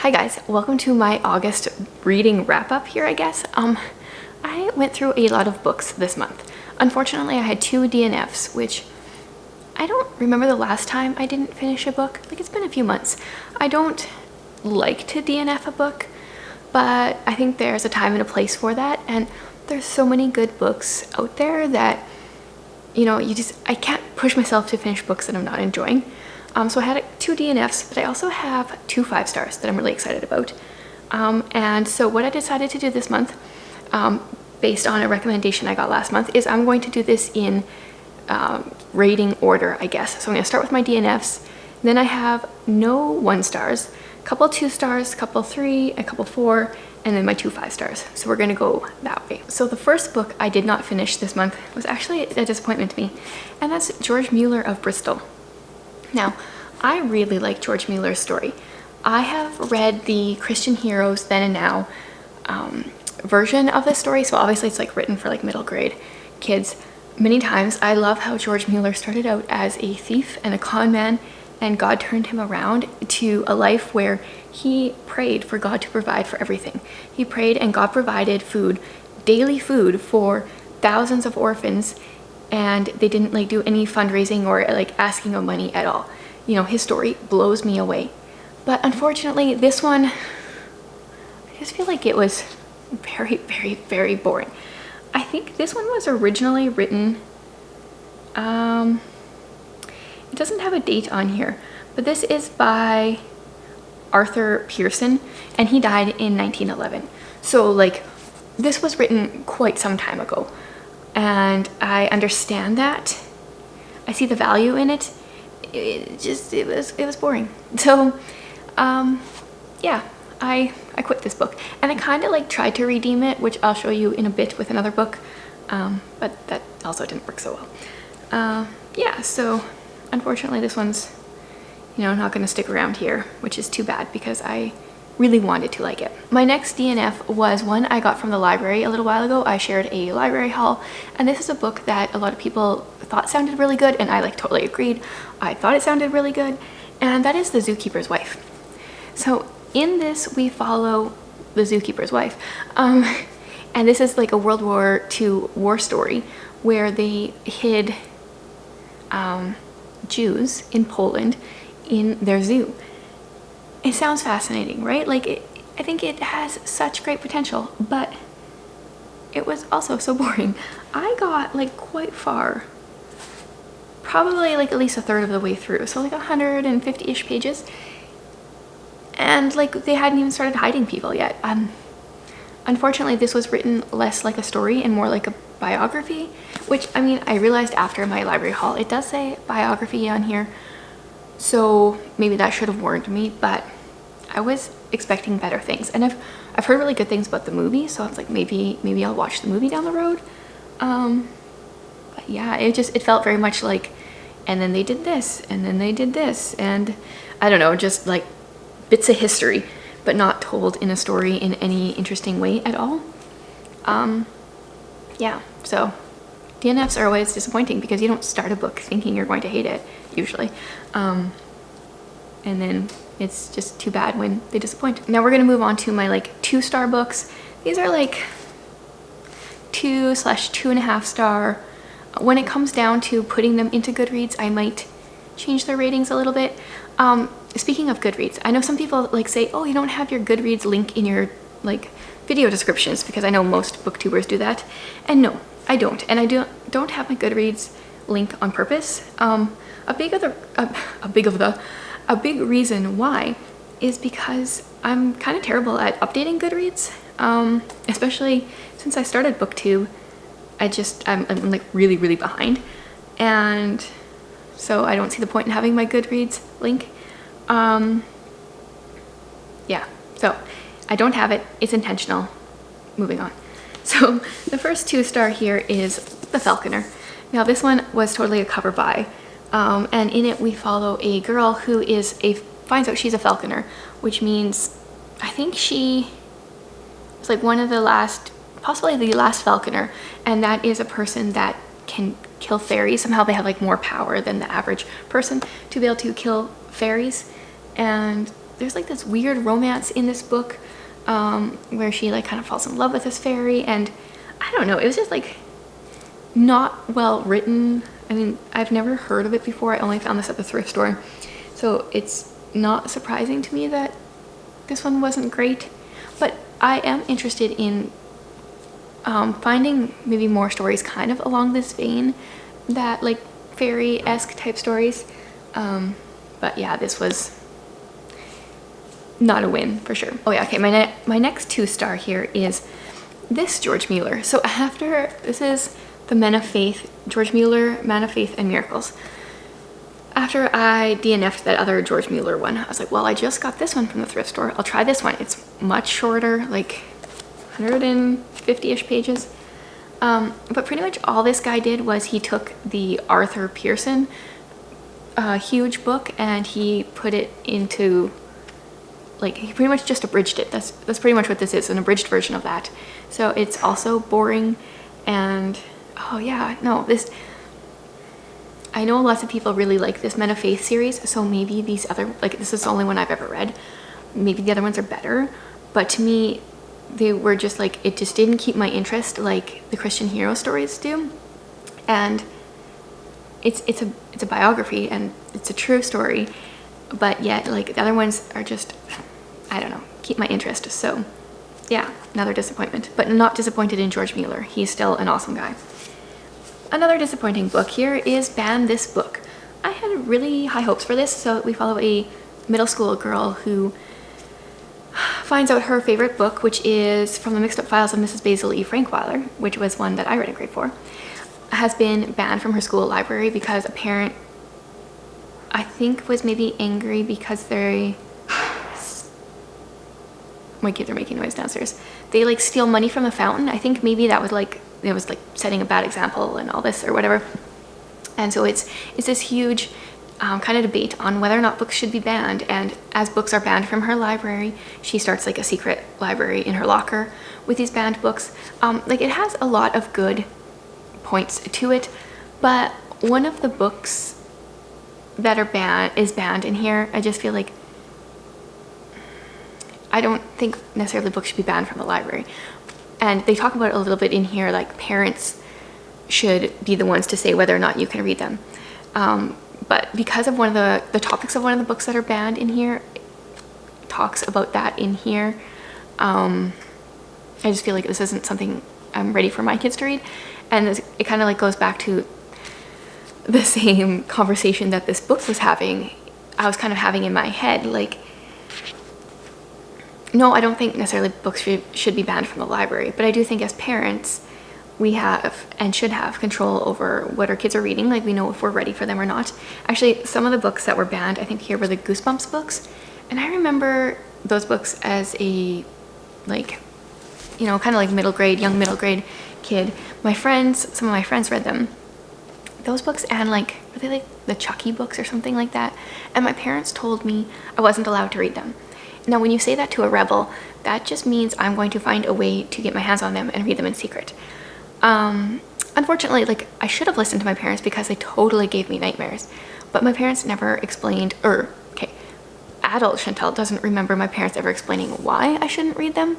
Hi guys, welcome to my August reading wrap-up here, I guess. I went through a lot of books this month. Unfortunately, I had 2 DNFs, which I don't remember the last time I didn't finish a book. Like, it's been a few months. I don't like to DNF a book, but I think there's a time and a place for that, and there's so many good books out there that, you know, I can't push myself to finish books that I'm not enjoying. So I had 2 DNFs, but I also have 2 5-stars that I'm really excited about. And so what I decided to do this month, based on a recommendation I got last month, is I'm going to do this in rating order, I guess. So I'm going to start with my DNFs. Then I have no 1-stars, a couple 2-stars, a couple 3, a couple 4, and then my 2 5-stars. So we're going to go that way. So the first book I did not finish this month was actually a disappointment to me, and that's George Mueller of Bristol. Now, I really like George Mueller's story. I have read the Christian Heroes Then and Now version of the story, so obviously it's like written for like middle grade kids many times. I love how George Mueller started out as a thief and a con man, and God turned him around to a life where he prayed for God to provide for everything. He prayed and God provided food, daily food, for thousands of orphans, and they didn't like do any fundraising or like asking of money at all. You know, his story blows me away. But unfortunately, this one, I just feel like it was very, very, very boring. I think this one was originally written, it doesn't have a date on here, but this is by Arthur Pearson, and he died in 1911. So like, this was written quite some time ago. And I understand that. I see the value in it. It was boring. So, yeah, I quit this book. And I kind of like tried to redeem it, which I'll show you in a bit with another book. But that also didn't work so well. Yeah, so unfortunately this one's, you know, not going to stick around here, which is too bad because I really wanted to like it. My next DNF was one I got from the library a little while ago. I shared a library haul, and this is a book that a lot of people thought sounded really good, and I like totally agreed. I thought it sounded really good, and that is The Zookeeper's Wife. So in this we follow the zookeeper's wife, and this is like a World War II war story where they hid Jews in Poland in their zoo. It sounds fascinating, right? Like, I think it has such great potential, but it was also so boring. I got like quite far, probably like at least a third of the way through, so like 150-ish pages, and like they hadn't even started hiding people yet. Unfortunately, this was written less like a story and more like a biography, which, I mean, I realized after my library haul, it does say biography on here, so maybe that should have warned me, but I was expecting better things. And I've heard really good things about the movie, so I was like, maybe I'll watch the movie down the road. But yeah, it felt very much like, and then they did this, and then they did this, and I don't know, just like bits of history, but not told in a story in any interesting way at all. Yeah, so DNFs are always disappointing because you don't start a book thinking you're going to hate it, usually. And then it's just too bad when they disappoint. Now we're gonna move on to my like 2-star books. These are like 2/2.5 star. When it comes down to putting them into Goodreads, I might change their ratings a little bit. Speaking of Goodreads, I know some people like say, oh, you don't have your Goodreads link in your like video descriptions, because I know most booktubers do that. And no, I don't. And I don't have my Goodreads link on purpose. A big reason why is because I'm kind of terrible at updating Goodreads, especially since I started BookTube. I'm like really, really behind, and so I don't see the point in having my Goodreads link. Yeah, so I don't have it. It's intentional. Moving on. So the first 2-star here is The Falconer. Now this one was totally a cover buy. And in it we follow a girl who finds out she's a falconer, which means I think she was like one of the last, possibly the last falconer, and that is a person that can kill fairies. Somehow they have like more power than the average person to be able to kill fairies, and there's like this weird romance in this book where she like kind of falls in love with this fairy, and I don't know, it was just like not well written. I mean, I've never heard of it before. I only found this at the thrift store, so it's not surprising to me that this one wasn't great. But I am interested in finding maybe more stories kind of along this vein, that like fairy-esque type stories. But yeah, this was not a win for sure. Oh yeah, okay, my next 2-star here is this George Mueller. So after, this is the Men of Faith, George Mueller, Man of Faith and Miracles. After I DNF'd that other George Mueller one, I was like, well, I just got this one from the thrift store. I'll try this one. It's much shorter, like 150-ish pages. But pretty much all this guy did was he took the Arthur Pearson huge book and he put it into, like, he pretty much just abridged it. That's pretty much what this is, an abridged version of that. So it's also boring, and oh yeah, no, this, I know lots of people really like this Men of Faith series, so maybe these other, like, this is the only one I've ever read. Maybe the other ones are better, but to me, they were just like, it just didn't keep my interest like the Christian hero stories do. And it's a biography and it's a true story, but yet like the other ones are just, I don't know, keep my interest. So yeah, another disappointment, but not disappointed in George Mueller. He's still an awesome guy. Another disappointing book here is Ban This Book. I had really high hopes for this. So we follow a middle school girl who finds out her favorite book, which is From the Mixed Up Files of Mrs. Basil E. Frankweiler, which was one that I read in grade 4, has been banned from her school library because a parent, I think, was maybe angry because my kids are making noise downstairs. They like steal money from the fountain. I think maybe that was like, it was like setting a bad example and all this or whatever. And so it's this huge kind of debate on whether or not books should be banned. And as books are banned from her library, she starts like a secret library in her locker with these banned books. Like, it has a lot of good points to it, but one of the books that are banned in here, I just feel like, I don't think necessarily books should be banned from the library. And they talk about it a little bit in here, like parents should be the ones to say whether or not you can read them. But because of one of the topics of one of the books that are banned in here, talks about that in here, I just feel like this isn't something I'm ready for my kids to read. And it kind of like goes back to the same conversation that this book was having, I was kind of having in my head, like, no, I don't think necessarily books should be banned from the library, but I do think as parents, we have and should have control over what our kids are reading. Like, we know if we're ready for them or not. Actually, some of the books that were banned, I think here, were the Goosebumps books. And I remember those books as a, like, you know, kind of like young middle grade kid. Some of my friends read them. Those books, and like, were they like the Chucky books or something like that? And my parents told me I wasn't allowed to read them. Now, when you say that to a rebel, that just means I'm going to find a way to get my hands on them and read them in secret. Unfortunately, like, I should have listened to my parents because they totally gave me nightmares, but my parents never explained, or, okay, adult Chantel doesn't remember my parents ever explaining why I shouldn't read them.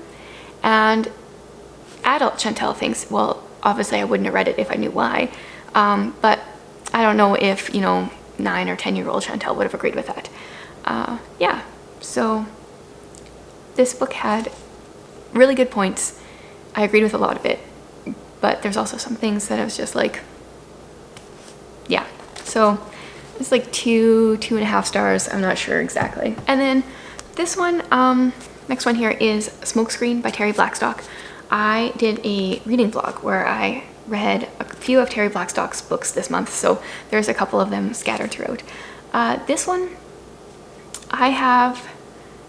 And adult Chantel thinks, well, obviously I wouldn't have read it if I knew why. But I don't know if, 9 or 10-year-old Chantel would have agreed with that. Yeah, so this book had really good points. I agreed with a lot of it, but there's also some things that I was just like, yeah. So it's like 2.5 stars. I'm not sure exactly. And then this one, next one here is Smokescreen by Terry Blackstock. I did a reading vlog where I read a few of Terry Blackstock's books this month, so there's a couple of them scattered throughout. This one, I have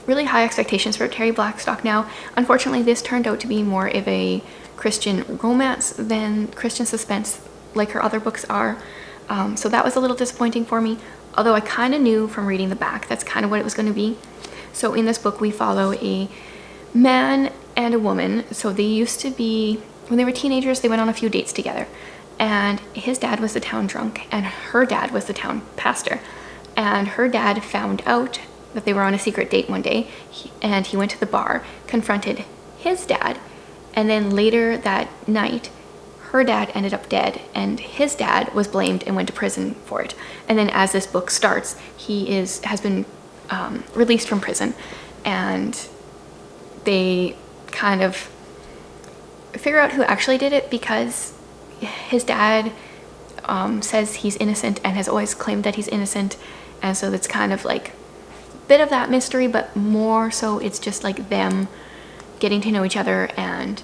really high expectations for Terry Blackstock now. Unfortunately, this turned out to be more of a Christian romance than Christian suspense like her other books are. So that was a little disappointing for me, although I kind of knew from reading the back that's kind of what it was going to be. So in this book, we follow a man and a woman. So they used to be, when they were teenagers, they went on a few dates together. And his dad was the town drunk and her dad was the town pastor. And her dad found out that they were on a secret date one day, and he went to the bar, confronted his dad, and then later that night, her dad ended up dead, and his dad was blamed and went to prison for it. And then as this book starts, he has been released from prison, and they kind of figure out who actually did it, because his dad says he's innocent and has always claimed that he's innocent, and so it's kind of like a bit of that mystery, but more so it's just like them getting to know each other and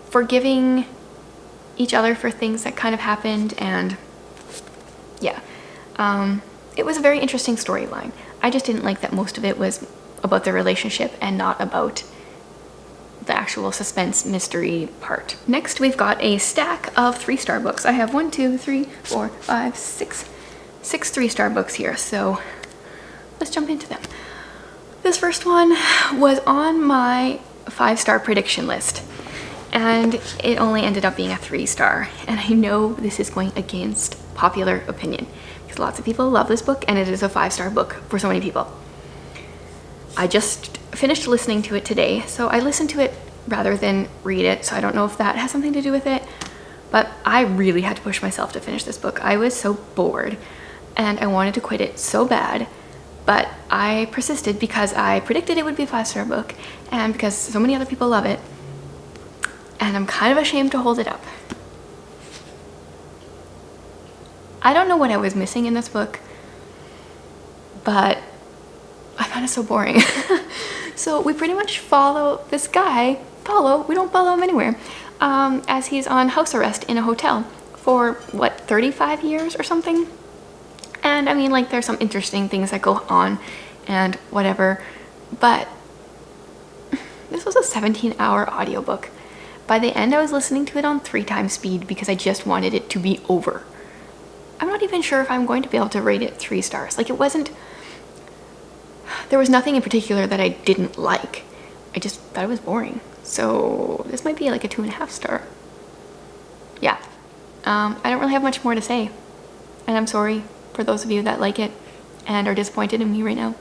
forgiving each other for things that kind of happened. And yeah, it was a very interesting storyline. I just didn't like that most of it was about their relationship and not about the actual suspense mystery part. Next, we've got a stack of 3-star books. I have 1, 2, 3, 4, 5, 6 3-star books here, so let's jump into them. This first one was on my 5-star prediction list, and it only ended up being a 3-star. And I know this is going against popular opinion, because lots of people love this book, and it is a 5-star book for so many people. I just finished listening to it today, so I listened to it rather than read it, so I don't know if that has something to do with it, but I really had to push myself to finish this book. I was so bored, and I wanted to quit it so bad, but I persisted because I predicted it would be a 5-star book, and because so many other people love it, and I'm kind of ashamed to hold it up. I don't know what I was missing in this book, but I found it so boring. So we pretty much follow this guy, we don't follow him anywhere, as he's on house arrest in a hotel for, what, 35 years or something? And I mean, like, there's some interesting things that go on and whatever, but this was a 17-hour audiobook. By the end, I was listening to it on 3 times speed because I just wanted it to be over. I'm not even sure if I'm going to be able to rate it 3 stars. Like, there was nothing in particular that I didn't like. I just thought it was boring. So this might be like a 2.5 star. Yeah. I don't really have much more to say. And I'm sorry for those of you that like it and are disappointed in me right now.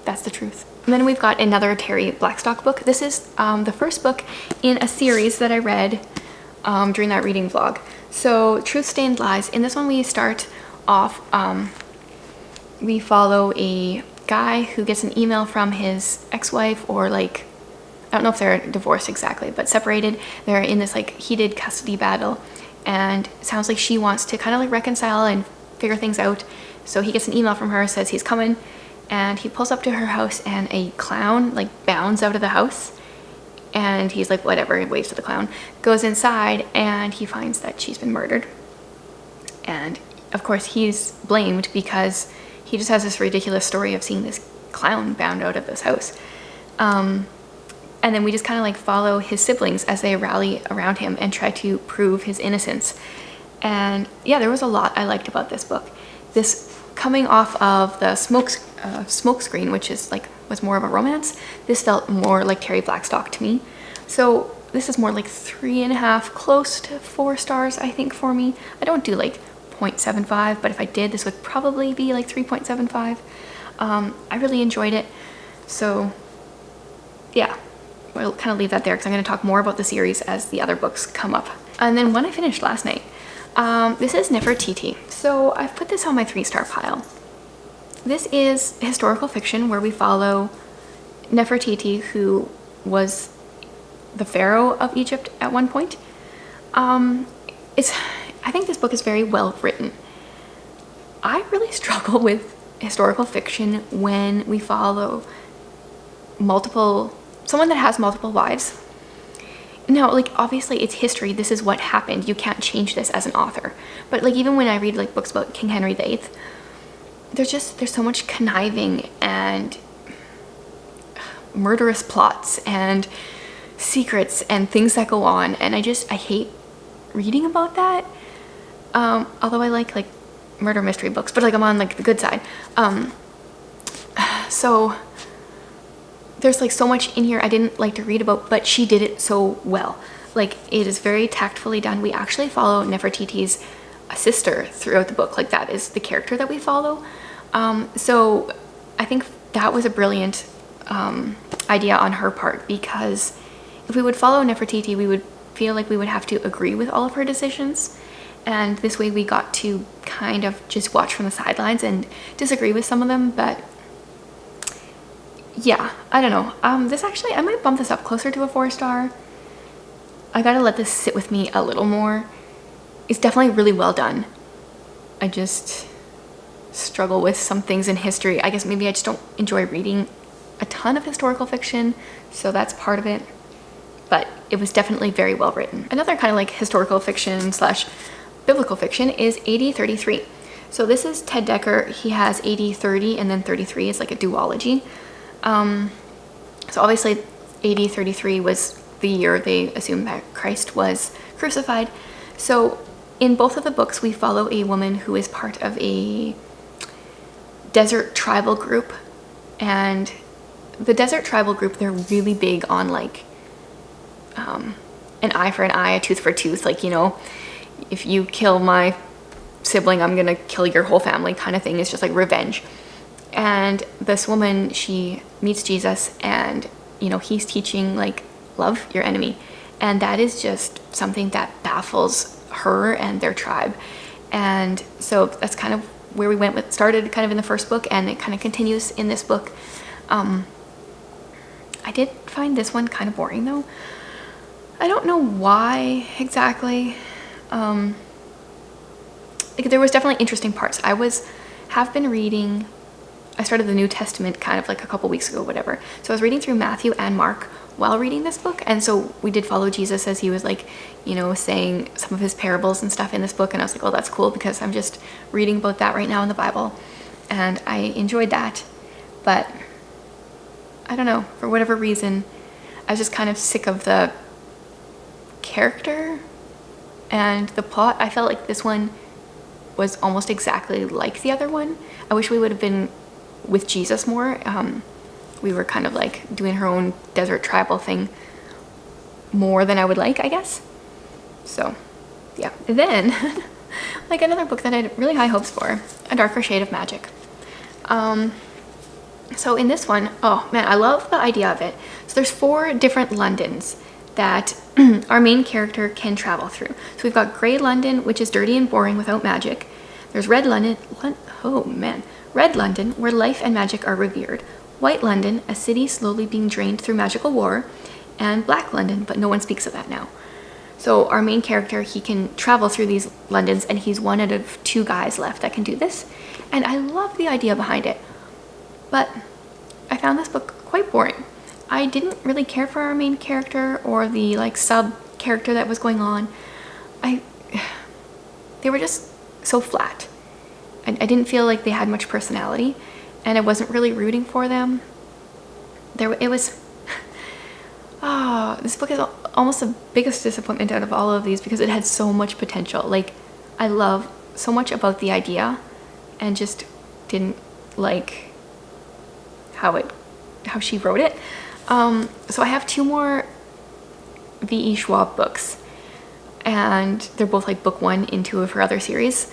That's the truth. And then we've got another Terry Blackstock book. This is the first book in a series that I read during that reading vlog. So Truth Stained Lies. In this one we start off, we follow a guy who gets an email from his ex-wife, or like, I don't know if they're divorced exactly, but separated. They're in this like heated custody battle, and it sounds like she wants to kind of like reconcile and figure things out. So he gets an email from her, says he's coming, and he pulls up to her house, and a clown like bounds out of the house, and he's like, whatever, he waves to the clown, goes inside, and he finds that she's been murdered. And of course he's blamed because he just has this ridiculous story of seeing this clown bound out of this house. And then we just kind of like follow his siblings as they rally around him and try to prove his innocence. And yeah, there was a lot I liked about this book. This, coming off of the Smoke Screen, which was more of a romance, this felt more like Terry Blackstock to me. So this is more like 3.5, close to 4 stars, I think, for me. I don't do like 0.75, but if I did, this would probably be like 3.75. I really enjoyed it. So yeah, we'll kind of leave that there because I'm going to talk more about the series as the other books come up. And then one I finished last night. This is Nefertiti. So I've put this on my 3-star pile. This is historical fiction where we follow Nefertiti, who was the pharaoh of Egypt at one point. I think this book is very well written. I really struggle with historical fiction when we follow someone that has multiple wives. Now, like, obviously it's history. This is what happened. You can't change this as an author. But like, even when I read like books about King Henry VIII, there's so much conniving and murderous plots and secrets and things that go on, and I hate reading about that. Although I like murder mystery books, but like I'm on like the good side. So there's like so much in here I didn't like to read about, but she did it so well. Like, it is very tactfully done. We actually follow Nefertiti's sister throughout the book. Like, that is the character that we follow. So I think that was a brilliant idea on her part, because if we would follow Nefertiti, we would feel like we would have to agree with all of her decisions. And this way we got to kind of just watch from the sidelines and disagree with some of them. But yeah, I don't know. This actually, I might bump this up closer to a 4-star. I gotta let this sit with me a little more. It's definitely really well done. I just struggle with some things in history. I guess maybe I just don't enjoy reading a ton of historical fiction, so that's part of it. But it was definitely very well written. Another kind of like historical fiction slash biblical fiction is AD 33. So this is Ted Dekker. He has AD 30 and then 33 is like a duology. So obviously AD 33 was the year they assumed that Christ was crucified. So in both of the books, we follow a woman who is part of a desert tribal group. And the desert tribal group, they're really big on like an eye for an eye, a tooth for a tooth. Like, you know, if you kill my sibling, I'm gonna kill your whole family kind of thing. It's just like revenge. And this woman, she meets Jesus, and, you know, he's teaching like, love your enemy. And that is just something that baffles her and their tribe. And so that's kind of where we went with, started kind of in the first book, and it kind of continues in this book. I did find this one kind of boring though. I don't know why exactly. Like, there was definitely interesting parts. Have been reading, I started the New Testament kind of like a couple weeks ago, whatever. So I was reading through Matthew and Mark while reading this book. And so we did follow Jesus as he was like, you know, saying some of his parables and stuff in this book. And I was like, oh, that's cool, because I'm just reading about that right now in the Bible. And I enjoyed that. But I don't know, for whatever reason, I was just kind of sick of the character and the plot. I felt like this one was almost exactly like the other one. I wish we would have been with Jesus more. We were kind of like doing her own desert tribal thing more than I would like, I guess. So yeah. And then like another book that I had really high hopes for, A Darker Shade of Magic. So in this one, oh man, I love the idea of it. So there's 4 different Londons that our main character can travel through. So we've got Grey London, which is dirty and boring without magic. There's Red London, Red London, where life and magic are revered. White London, a city slowly being drained through magical war. And Black London, but no one speaks of that now. So our main character, he can travel through these Londons, and he's one out of 2 guys left that can do this. And I love the idea behind it. But I found this book quite boring. I didn't really care for our main character or the like sub character that was going on. They were just so flat. I didn't feel like they had much personality, and I wasn't really rooting for them. This book is almost the biggest disappointment out of all of these, because it had so much potential. Like, I love so much about the idea, and just didn't like how she wrote it. So I have 2 more V.E. Schwab books, and they're both like book 1 in 2 of her other series.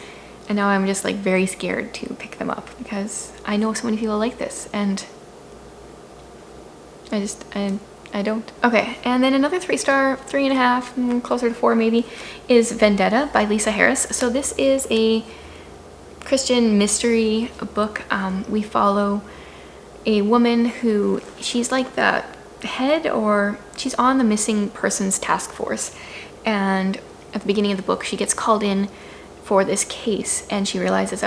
And now I'm just like very scared to pick them up, because I know so many people like this, and I don't. Okay, and then another 3-star, 3.5, closer to 4 maybe, is Vendetta by Lisa Harris. So this is a Christian mystery book. We follow a woman who, she's like the head, or she's on the missing persons task force. And at the beginning of the book, she gets called in for this case, and she finds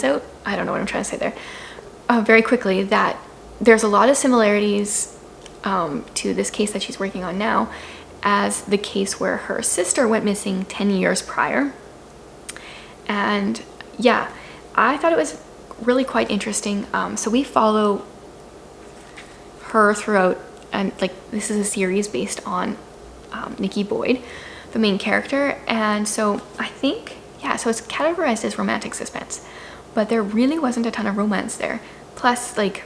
out, I don't know what I'm trying to say there, very quickly, that there's a lot of similarities to this case that she's working on now as the case where her sister went missing 10 years prior. And yeah, I thought it was really quite interesting. So we follow her throughout, and like, this is a series based on Nikki Boyd, the main character. And so I think, yeah, so it's categorized as romantic suspense, but there really wasn't a ton of romance there. Plus, like,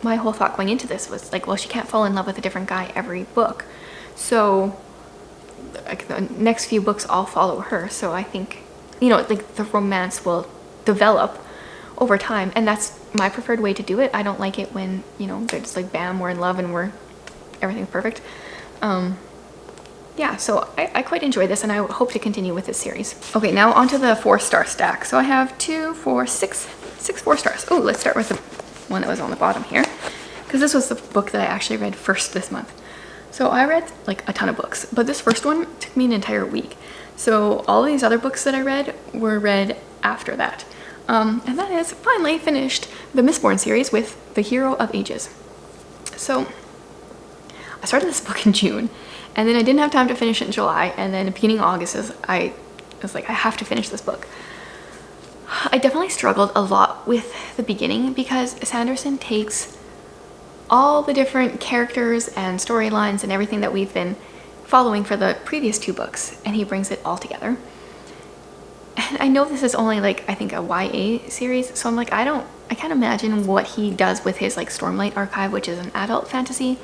my whole thought going into this was like, well, she can't fall in love with a different guy every book. So like, the next few books all follow her. So I think, you know, like, the romance will develop. over time, and that's my preferred way to do it. I don't like it when, you know, they're just like, bam, we're in love and everything's perfect. Yeah, so I quite enjoy this, and I hope to continue with this series. Okay, now onto the 4-star stack. So I have 2, 4, 6 4 stars. Oh, let's start with the one that was on the bottom here, because this was the book that I actually read first this month. So I read like a ton of books, but this first one took me an entire week. So all these other books that I read were read after that. And that is finally finished the Mistborn series with The Hero of Ages. So I started this book in June, and then I didn't have time to finish it in July, and then beginning of August I was like, I have to finish this book. I definitely struggled a lot with the beginning because Sanderson takes all the different characters and storylines and everything that we've been following for the previous 2 books, and he brings it all together. And I know this is only like, I think, a YA series, so I'm like, I can't imagine what he does with his like Stormlight Archive, which is an adult fantasy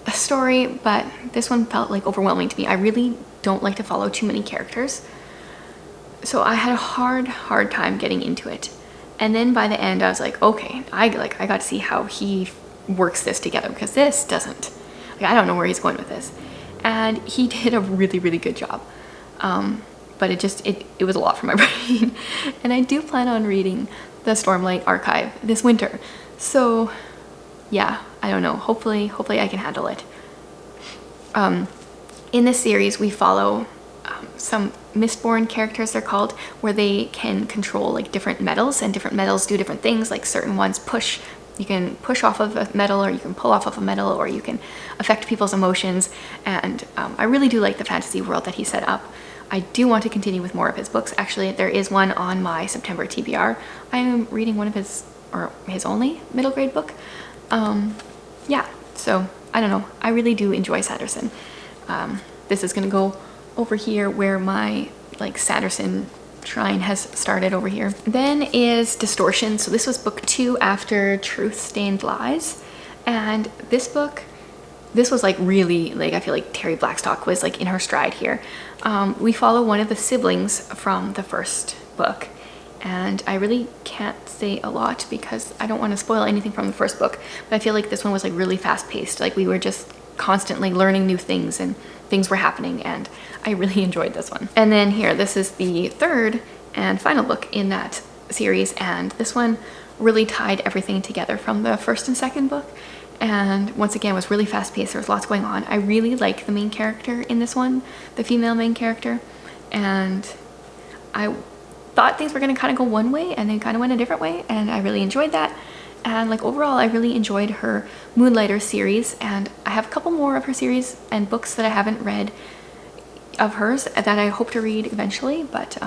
a story, but this one felt like overwhelming to me. I really don't like to follow too many characters, so I had a hard time getting into it. And then by the end I was like, okay, I got to see how he works this together, because this doesn't, like, I don't know where he's going with this. And he did a really good job, but it was a lot for my brain. And I do plan on reading the Stormlight Archive this winter, so yeah, I don't know. Hopefully I can handle it. In this series, we follow some Mistborn characters, they're called, where they can control like different metals, and different metals do different things. Like certain ones you can push off of a metal, or you can pull off of a metal, or you can affect people's emotions. And I really do like the fantasy world that he set up. I do want to continue with more of his books. Actually, there is one on my September TBR. I am reading one of his only middle grade book. Yeah, so I don't know. I really do enjoy Sanderson. This is gonna go over here where my like Sanderson shrine has started over here. Then is Distortion. So this was book 2 after Truth Stained Lies. And this was like really, like, I feel like Terry Blackstock was like in her stride here. We follow one of the siblings from the first book. And I really can't say a lot because I don't want to spoil anything from the first book, but I feel like this one was like really fast paced. Like we were just constantly learning new things and things were happening, and I really enjoyed this one. And then here, this is the 3rd and final book in that series, and this one really tied everything together from the 1st and 2nd book, and once again was really fast paced. There was lots going on. I really like the main character in this one, the female main character, and I thought things were going to kind of go one way and then kind of went a different way, and I really enjoyed that. And like overall, I really enjoyed her Moonlighter series, and I have a couple more of her series and books that I haven't read of hers that I hope to read eventually. But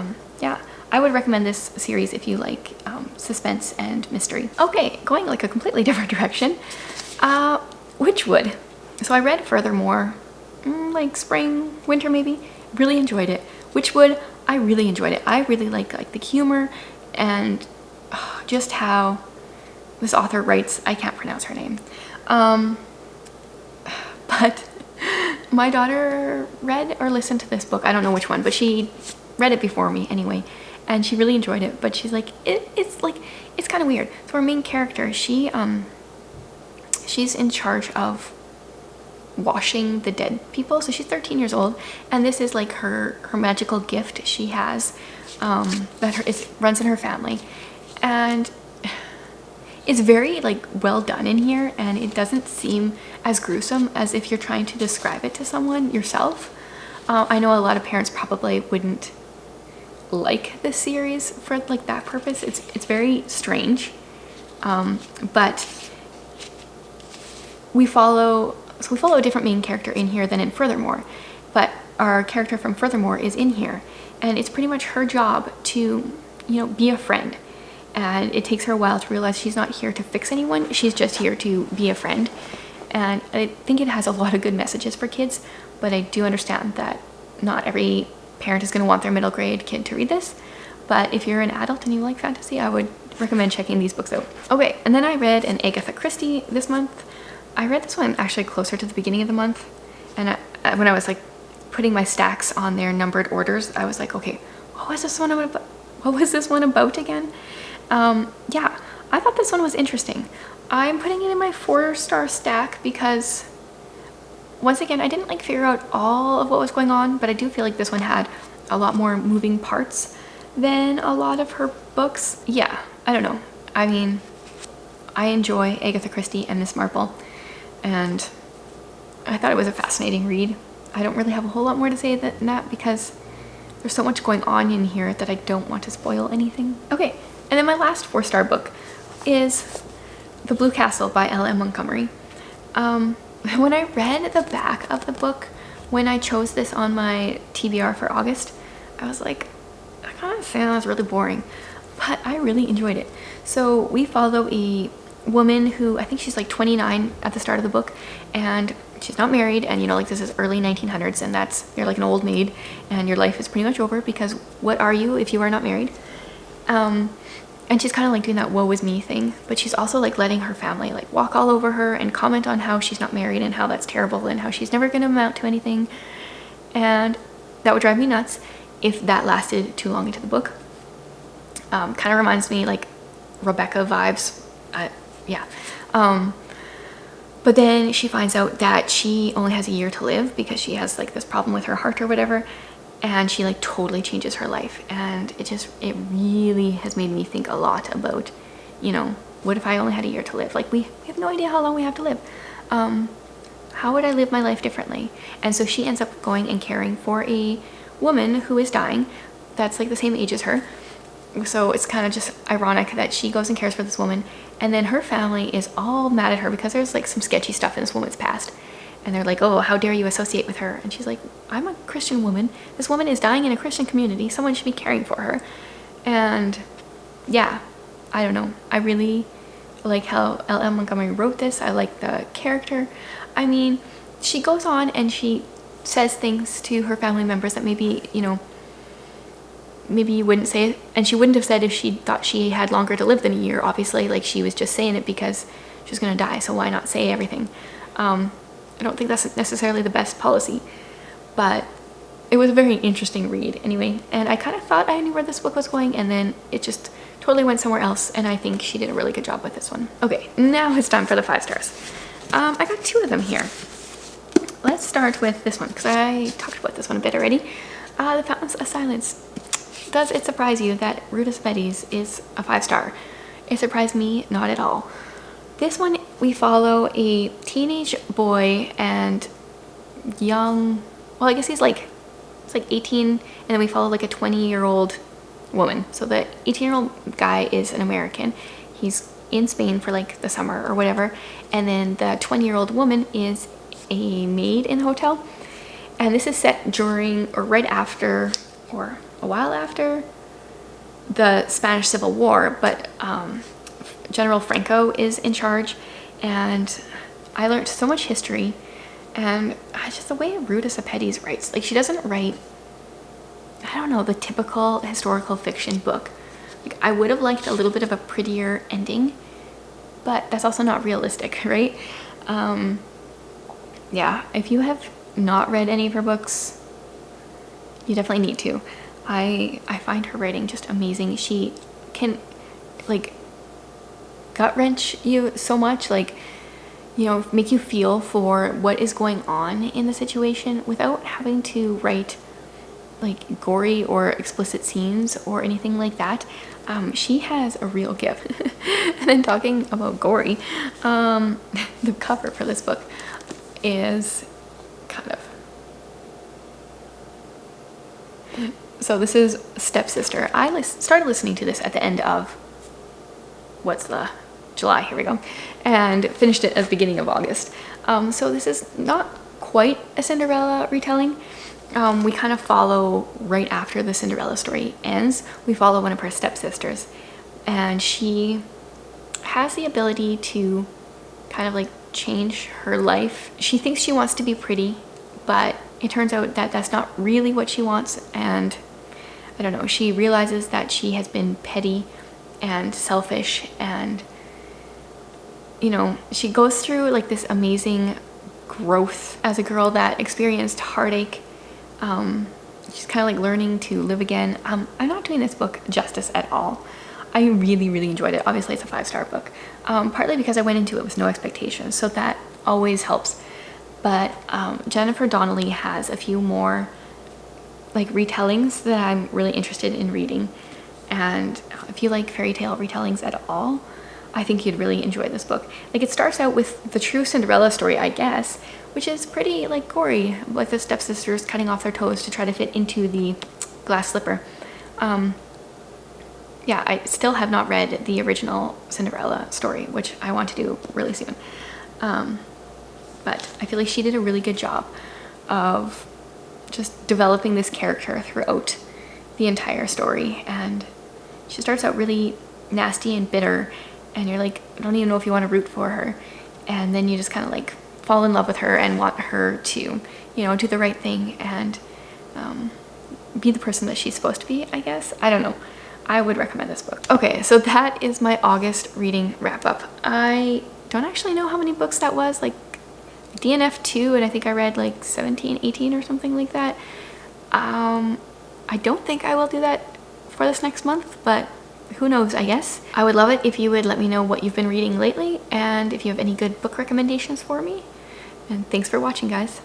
yeah, I would recommend this series if you like suspense and mystery. Okay, going like a completely different direction. Witchwood. So I read Furthermore, like spring, winter maybe. Really enjoyed it. Witchwood, I really enjoyed it. I really like the humor and just how this author writes. I can't pronounce her name. But my daughter read or listened to this book. I don't know which one, but she read it before me anyway. And she really enjoyed it, but she's like, it's kind of weird. So our main character, she's in charge of washing the dead people. So she's 13 years old, and this is like her magical gift she has that runs in her family, and it's very like well done in here, and it doesn't seem as gruesome as if you're trying to describe it to someone yourself. I know a lot of parents probably wouldn't like this series for like that purpose. It's very strange, but we follow a different main character in here than in Furthermore, but our character from Furthermore is in here, and it's pretty much her job to, you know, be a friend. And it takes her a while to realize she's not here to fix anyone, she's just here to be a friend. And I think it has a lot of good messages for kids, but I do understand that not every parent is going to want their middle grade kid to read this. But if you're an adult and you like fantasy, I would recommend checking these books out. Okay, and then I read an Agatha Christie this month. I read this one actually closer to the beginning of the month, and when I was like putting my stacks on their numbered orders, I was like, okay, what was this one what was this one about again? Yeah, I thought this one was interesting. I'm putting it in my 4-star stack because once again, I didn't like figure out all of what was going on, but I do feel like this one had a lot more moving parts than a lot of her books. Yeah, I don't know. I mean, I enjoy Agatha Christie and Miss Marple, and I thought it was a fascinating read. I don't really have a whole lot more to say than that because there's so much going on in here that I don't want to spoil anything. Okay, and then my last 4-star book is The Blue Castle by L.M. Montgomery. When I read the back of the book, when I chose this on my TBR for August, I was like, that kind of sounds really boring, but I really enjoyed it. So we follow a woman who, I think she's like 29 at the start of the book, and she's not married, and you know, like this is early 1900s, and you're like an old maid, and your life is pretty much over because what are you if you are not married? And she's kind of like doing that woe is me thing, but she's also like letting her family like walk all over her and comment on how she's not married and how that's terrible and how she's never going to amount to anything. And that would drive me nuts if that lasted too long into the book. Kind of reminds me like Rebecca vibes. Yeah. But then she finds out that she only has a year to live because she has like this problem with her heart or whatever. And she like totally changes her life, and it really has made me think a lot about, you know, what if I only had a year to live? Like we have no idea how long we have to live. How would I live my life differently? And so she ends up going and caring for a woman who is dying that's like the same age as her. So it's kind of just ironic that she goes and cares for this woman, and then her family is all mad at her because there's like some sketchy stuff in this woman's past. And they're like, oh, how dare you associate with her? And she's like, I'm a Christian woman. This woman is dying in a Christian community. Someone should be caring for her. And yeah, I don't know. I really like how L.M. Montgomery wrote this. I like the character. I mean, she goes on and she says things to her family members that maybe, you know, maybe you wouldn't say it. And she wouldn't have said if she thought she had longer to live than a year, obviously. Like, she was just saying it because she was going to die. So why not say everything? I don't think that's necessarily the best policy, but it was a very interesting read anyway. And I kind of thought I knew where this book was going, and then it just totally went somewhere else. And I think she did a really good job with this one. Okay, now it's time for the 5 stars. I got 2 of them here. Let's start with this one because I talked about this one a bit already. The Fountains of Silence. Does it surprise you that Ruta Sepetys is a 5-star? It surprised me not at all. This one, we follow a teenage boy and young, well, I guess it's like 18, and then we follow like a 20-year-old woman. So the 18-year-old guy is an American. He's in Spain for like the summer or whatever. And then the 20-year-old woman is a maid in the hotel. And this is set during or right after or a while after the Spanish Civil War, but General Franco is in charge, and I learned so much history, and just the way Ruta Sepetys writes, like, she doesn't write, I don't know, the typical historical fiction book. Like, I would have liked a little bit of a prettier ending, but that's also not realistic, right? Yeah, if you have not read any of her books, you definitely need to. I find her writing just amazing. She can, like, gut wrench you so much, like, you know, make you feel for what is going on in the situation without having to write like gory or explicit scenes or anything like that. She has a real gift. And then talking about gory, the cover for this book is kind of, so this is Stepsister. I started listening to this at the end of July, here we go, and finished it at the beginning of August. So this is not quite a Cinderella retelling. We kind of follow right after the Cinderella story ends. We follow one of her stepsisters, and she has the ability to kind of like change her life. She thinks she wants to be pretty, but it turns out that that's not really what she wants. And I don't know, she realizes that she has been petty and selfish, and you know, she goes through like this amazing growth as a girl that experienced heartache, she's kind of like learning to live again. I'm not doing this book justice at all. I really, really enjoyed it. Obviously, it's a 5-star book, partly because I went into it with no expectations, so that always helps. But Jennifer Donnelly has a few more like retellings that I'm really interested in reading, and if you like fairy tale retellings at all, I think you'd really enjoy this book. Like, it starts out with the true Cinderella story, I guess, which is pretty like gory, with the stepsisters cutting off their toes to try to fit into the glass slipper. Yeah, I still have not read the original Cinderella story, which I want to do really soon. But I feel like she did a really good job of just developing this character throughout the entire story. And she starts out really nasty and bitter, and you're like, I don't even know if you want to root for her. And then you just kind of like fall in love with her and want her to, you know, do the right thing and be the person that she's supposed to be, I guess. I don't know. I would recommend this book. Okay, so that is my August reading wrap up. I don't actually know how many books that was, like DNF 2, and I think I read like 17, 18 or something like that. I don't think I will do that for this next month, but who knows, I guess. I would love it if you would let me know what you've been reading lately, and if you have any good book recommendations for me. And thanks for watching, guys.